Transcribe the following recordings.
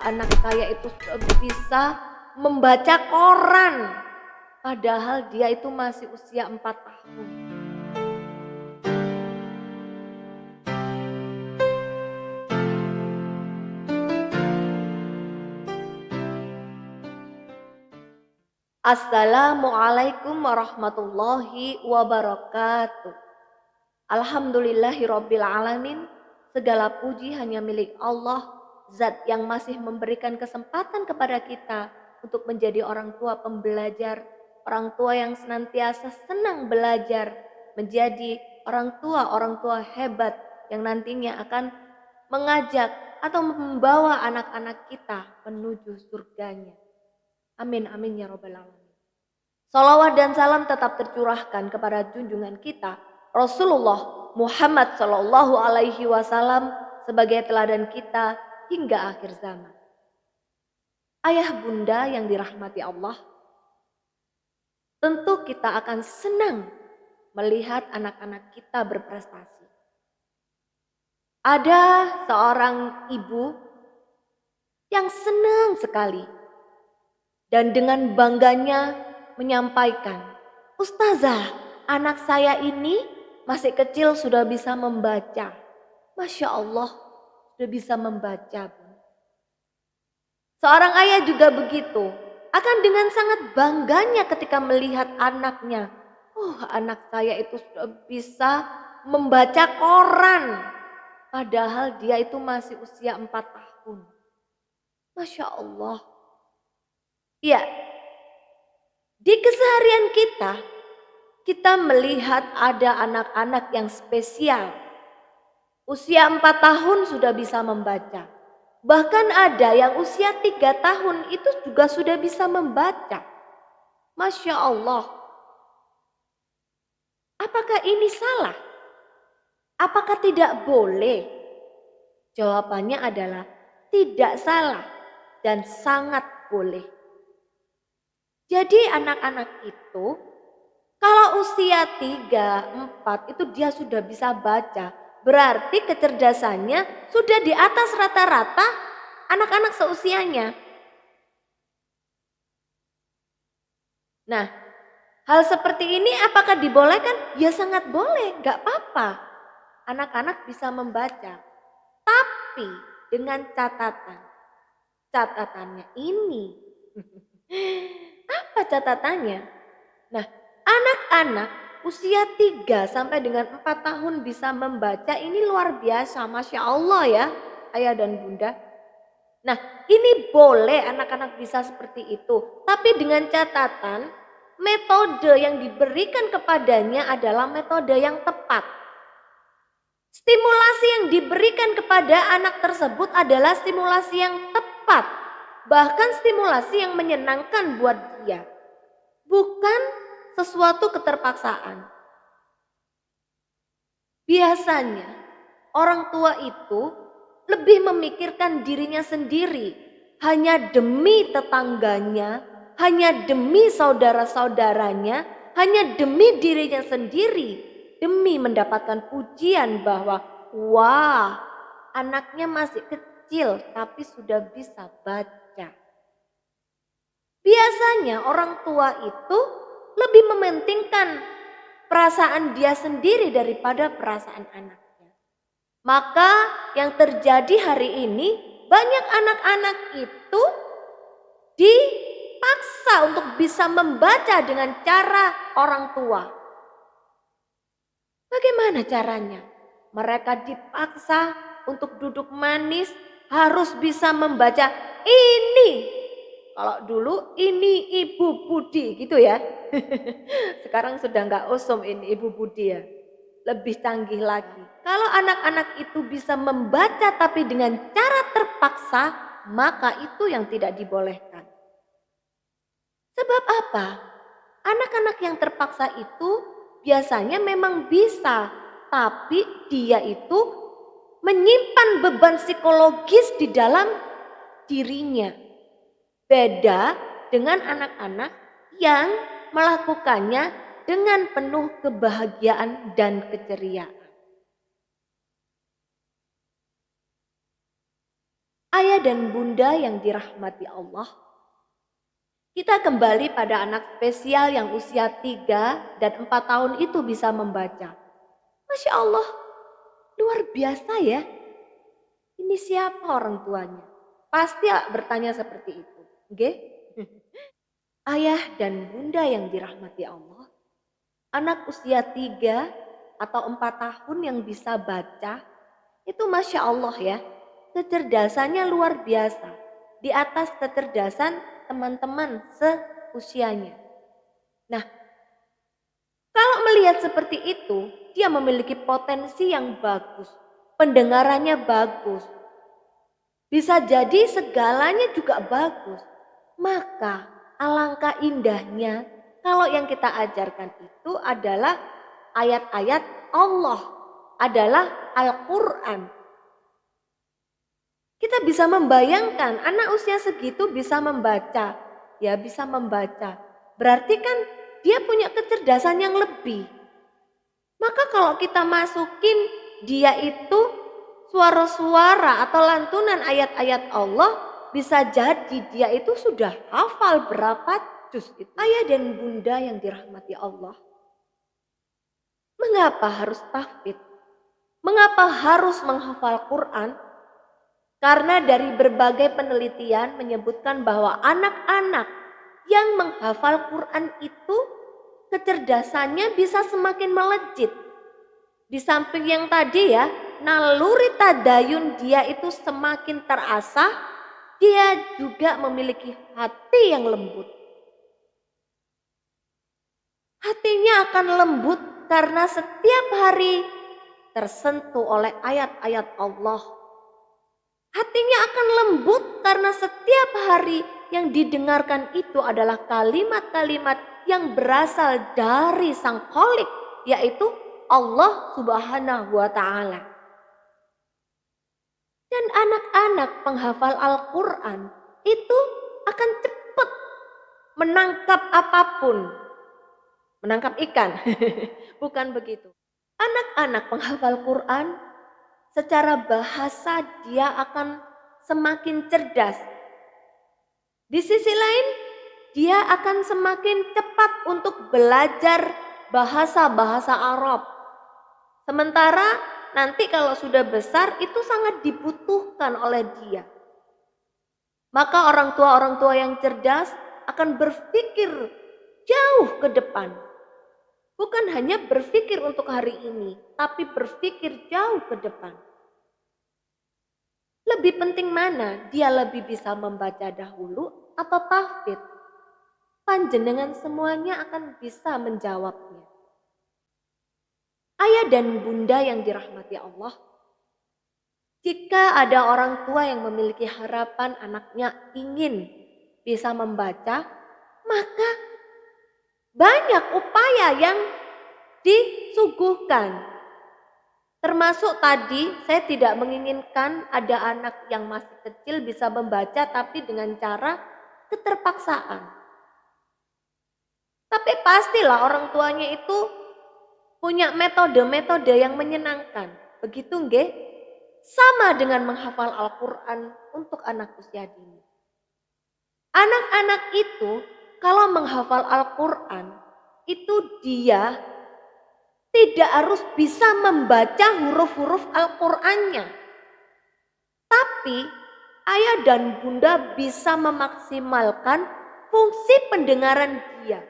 Anak saya itu sudah bisa membaca koran, padahal dia itu masih usia 4 tahun. Assalamualaikum warahmatullahi wabarakatuh. Alhamdulillahirabbil alamin. Segala puji hanya milik Allah, Zat yang masih memberikan kesempatan kepada kita untuk menjadi orang tua pembelajar, orang tua yang senantiasa senang belajar, menjadi orang tua hebat yang nantinya akan mengajak atau membawa anak-anak kita menuju surganya. Amin amin ya robbal alamin. Salawat dan salam tetap tercurahkan kepada junjungan kita Rasulullah Muhammad Sallallahu Alaihi Wasallam sebagai teladan kita hingga akhir zaman. Ayah bunda yang dirahmati Allah, tentu kita akan senang melihat anak-anak kita berprestasi. Ada seorang ibu yang senang sekali dan dengan bangganya menyampaikan, "Ustazah, anak saya ini masih kecil sudah bisa membaca. Masya Allah, sudah bisa membaca." Seorang ayah juga begitu, akan dengan sangat bangganya ketika melihat anaknya. Oh, anak saya itu sudah bisa membaca koran, padahal dia itu masih usia 4 tahun. Masya Allah. Ya, di keseharian kita melihat ada anak-anak yang spesial. Usia 4 tahun sudah bisa membaca. Bahkan ada yang usia 3 tahun itu juga sudah bisa membaca. Masya Allah. Apakah ini salah? Apakah tidak boleh? Jawabannya adalah tidak salah dan sangat boleh. Jadi anak-anak itu kalau usia 3, 4 itu dia sudah bisa baca. Berarti kecerdasannya sudah di atas rata-rata anak-anak seusianya. Nah, hal seperti ini apakah dibolehkan? Ya sangat boleh, gak apa-apa. Anak-anak bisa membaca. Tapi dengan catatan. Catatannya ini. Apa catatannya? Nah, anak-anak usia 3 sampai dengan 4 tahun bisa membaca ini luar biasa. Masya Allah ya ayah dan bunda. Nah, ini boleh anak-anak bisa seperti itu. Tapi dengan catatan metode yang diberikan kepadanya adalah metode yang tepat. Stimulasi yang diberikan kepada anak tersebut adalah stimulasi yang tepat. Bahkan stimulasi yang menyenangkan buat dia. Bukan sesuatu keterpaksaan. Biasanya orang tua itu lebih memikirkan dirinya sendiri. Hanya demi tetangganya, hanya demi saudara-saudaranya, hanya demi dirinya sendiri. Demi mendapatkan pujian bahwa wah, anaknya masih kecil tapi sudah bisa baca. Biasanya orang tua itu lebih mementingkan perasaan dia sendiri daripada perasaan anaknya. Maka yang terjadi hari ini banyak anak-anak itu dipaksa untuk bisa membaca dengan cara orang tua. Bagaimana caranya? Mereka dipaksa untuk duduk manis harus bisa membaca ini. Kalau dulu ini Ibu Budi gitu ya. Sekarang sudah nggak usum ini Ibu Budi ya. Lebih canggih lagi. Kalau anak-anak itu bisa membaca tapi dengan cara terpaksa, maka itu yang tidak dibolehkan. Sebab apa? Anak-anak yang terpaksa itu biasanya memang bisa, tapi dia itu menyimpan beban psikologis di dalam dirinya. Beda dengan anak-anak yang melakukannya dengan penuh kebahagiaan dan keceriaan. Ayah dan bunda yang dirahmati Allah, kita kembali pada anak spesial yang usia 3 dan 4 tahun itu bisa membaca. Masya Allah, luar biasa ya. Ini siapa orang tuanya? Pasti bertanya seperti itu. Oke? Ayah dan bunda yang dirahmati Allah, anak usia 3 atau 4 tahun yang bisa baca, itu Masya Allah ya. Kecerdasannya luar biasa. Di atas kecerdasan teman-teman seusianya. Nah, kalau melihat seperti itu, dia memiliki potensi yang bagus. Pendengarannya bagus. Bisa jadi segalanya juga bagus. Maka alangkah indahnya kalau yang kita ajarkan itu adalah ayat-ayat Allah. Adalah Al-Quran. Kita bisa membayangkan anak usia segitu bisa membaca. Ya bisa membaca. Berarti kan dia punya kecerdasan yang lebih. Maka kalau kita masukin dia itu suara-suara atau lantunan ayat-ayat Allah, bisa jadi dia itu sudah hafal berapa juz itu. Ayah dan bunda yang dirahmati Allah. Mengapa harus tahfidz? Mengapa harus menghafal Quran? Karena dari berbagai penelitian menyebutkan bahwa anak-anak yang menghafal Quran itu kecerdasannya bisa semakin melejit. Di samping yang tadi ya, naluri tadayun dia itu semakin terasah, dia juga memiliki hati yang lembut. Hatinya akan lembut karena setiap hari tersentuh oleh ayat-ayat Allah. Hatinya akan lembut karena setiap hari yang didengarkan itu adalah kalimat-kalimat yang berasal dari Sang Kholik, yaitu Allah Subhanahu wa Ta'ala. Dan anak-anak penghafal Al-Quran itu akan cepat menangkap apapun. Menangkap ikan, bukan begitu. Anak-anak penghafal Quran secara bahasa dia akan semakin cerdas. Di sisi lain, dia akan semakin cepat untuk belajar bahasa-bahasa Arab. Sementara nanti kalau sudah besar itu sangat dibutuhkan oleh dia. Maka orang tua yang cerdas akan berpikir jauh ke depan. Bukan hanya berpikir untuk hari ini, tapi berpikir jauh ke depan. Lebih penting mana? Dia lebih bisa membaca dahulu atau tahfidz? Panjenengan semuanya akan bisa menjawabnya. Ayah dan bunda yang dirahmati Allah, jika ada orang tua yang memiliki harapan anaknya ingin bisa membaca, maka banyak upaya yang disuguhkan. Termasuk tadi saya tidak menginginkan ada anak yang masih kecil bisa membaca tapi dengan cara keterpaksaan. Tapi pastilah orang tuanya itu punya metode-metode yang menyenangkan. Begitu nggih? Sama dengan menghafal Al-Quran untuk anak usia dini. Anak-anak itu kalau menghafal Al-Quran itu dia tidak harus bisa membaca huruf-huruf Al-Qurannya. Tapi ayah dan bunda bisa memaksimalkan fungsi pendengaran dia.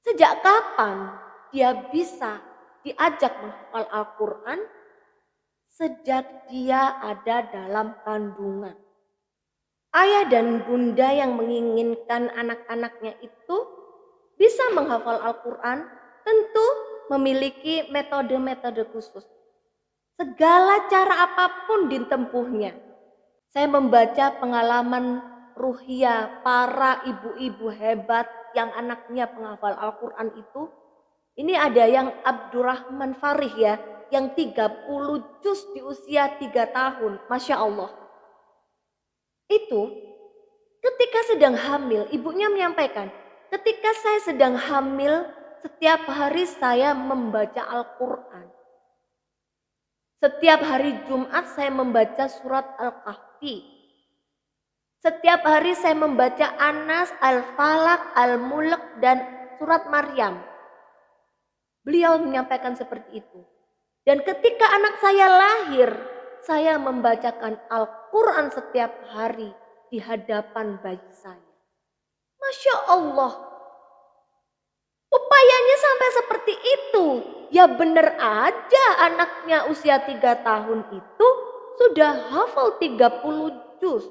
Sejak kapan dia bisa diajak menghafal Al-Quran? Sejak dia ada dalam kandungan. Ayah dan bunda yang menginginkan anak-anaknya itu bisa menghafal Al-Quran tentu memiliki metode-metode khusus. Segala cara apapun ditempuhnya. Saya membaca pengalaman ruhiyah para ibu-ibu hebat yang anaknya penghafal Al-Quran itu. Ini ada yang Abdurrahman Farih ya, yang 30 juz di usia 3 tahun. Masya Allah. Itu ketika sedang hamil, ibunya menyampaikan, ketika saya sedang hamil, setiap hari saya membaca Al-Quran. Setiap hari Jumat saya membaca surat Al-Kahfi. Setiap hari saya membaca Anas, Al-Falaq, Al-Mulk, dan surat Maryam. Beliau menyampaikan seperti itu. Dan ketika anak saya lahir, saya membacakan Al-Quran setiap hari di hadapan bayi saya. Masya Allah. Upayanya sampai seperti itu. Ya benar aja anaknya usia 3 tahun itu sudah hafal 30 juz.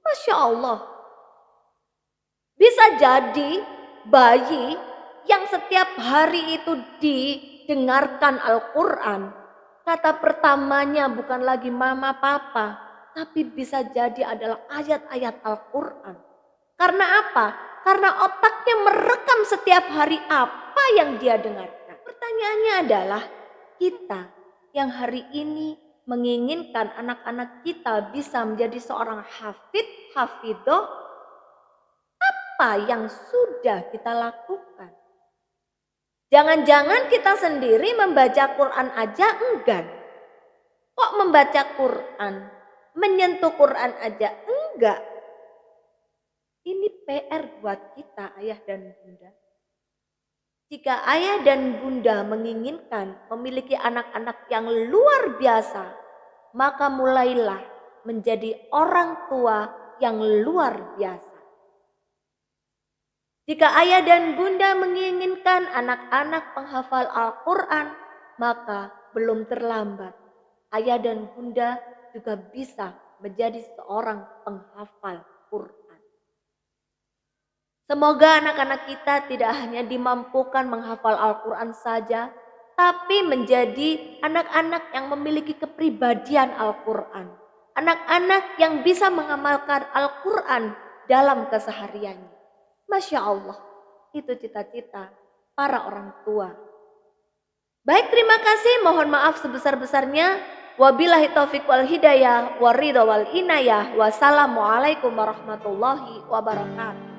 Masya Allah. Bisa jadi bayi yang setiap hari itu didengarkan Al-Quran. Kata pertamanya bukan lagi mama papa. Tapi bisa jadi adalah ayat-ayat Al-Quran. Karena apa? Karena otaknya merekam setiap hari apa yang dia dengarkan. Pertanyaannya adalah kita yang hari ini menginginkan anak-anak kita bisa menjadi seorang hafid, hafidoh, apa yang sudah kita lakukan? Jangan-jangan kita sendiri membaca Quran aja enggan. Kok membaca Quran? Menyentuh Quran aja enggak. Ini PR buat kita ayah dan bunda. Jika ayah dan bunda menginginkan memiliki anak-anak yang luar biasa, maka mulailah menjadi orang tua yang luar biasa. Jika ayah dan bunda menginginkan anak-anak penghafal Al-Quran, maka belum terlambat. Ayah dan bunda juga bisa menjadi seorang penghafal Quran. Semoga anak-anak kita tidak hanya dimampukan menghafal Al-Quran saja, tapi menjadi anak-anak yang memiliki kepribadian Al-Quran. Anak-anak yang bisa mengamalkan Al-Quran dalam kesehariannya. Masya Allah, itu cita-cita para orang tua. Baik, terima kasih. Mohon maaf sebesar-besarnya. Wabillahi taufiq wal hidayah, waridha wal inayah. Wassalamualaikum warahmatullahi wabarakatuh.